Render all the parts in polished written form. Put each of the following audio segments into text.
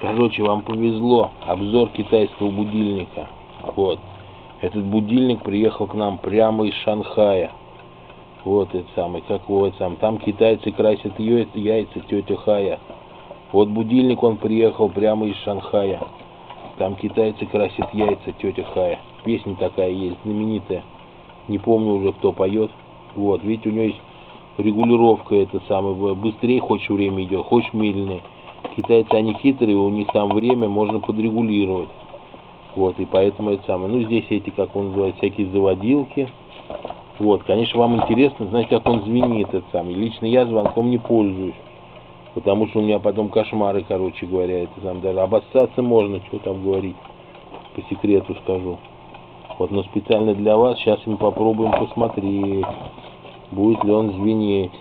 Короче, вам повезло. Обзор китайского будильника. Вот. Этот будильник приехал к нам прямо из Шанхая. Вот это самый, как его это сам. Там китайцы красят яйца, тетя Хая. Вот будильник, он приехал прямо из Шанхая. Там китайцы красят яйца, тетя Хая. Песня такая есть, знаменитая. Не помню уже, кто поет. Вот, видите, у него есть регулировка, это самое. Быстрее хочешь время идет, хочешь медленнее. Китайцы, они хитрые, у них там время можно подрегулировать. Вот, и поэтому это самое. Ну, здесь эти, как он называет, всякие заводилки. Вот, конечно, вам интересно знать, как он звенит, этот самый. Лично я звонком не пользуюсь. Потому что у меня потом кошмары, короче говоря, это там даже обоссаться можно, что там говорить. По секрету скажу. Вот, но специально для вас сейчас мы попробуем посмотреть, будет ли он звенеть.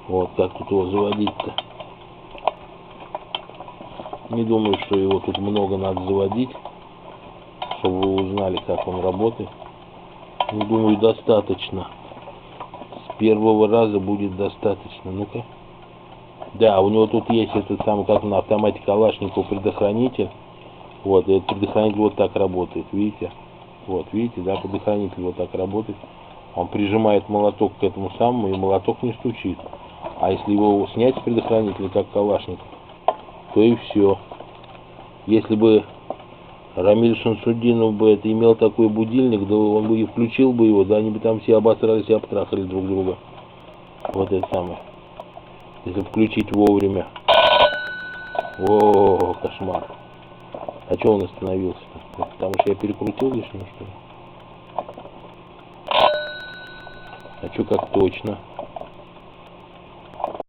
Вот, как тут его заводить-то. Не думаю, что его тут много надо заводить, чтобы вы узнали, как он работает. Не думаю, достаточно. С первого раза будет достаточно. Ну-ка. Да, у него тут есть этот самый, как на автомате Калашников, предохранитель. Вот, и этот предохранитель вот так работает, видите? Вот, видите, да, предохранитель вот так работает. Он прижимает молоток к этому самому, и молоток не стучит. А если его снять с предохранителя, как Калашников, то и все. Если бы Рамиль Шамсудинов бы это имел такой будильник, да он бы и включил бы его, да они бы там все обосрались и обтрахали друг друга. Вот это самое. Если включить вовремя. О, кошмар. А что он остановился-то? Потому что я перекрутил лишнее, что ли? А что как точно?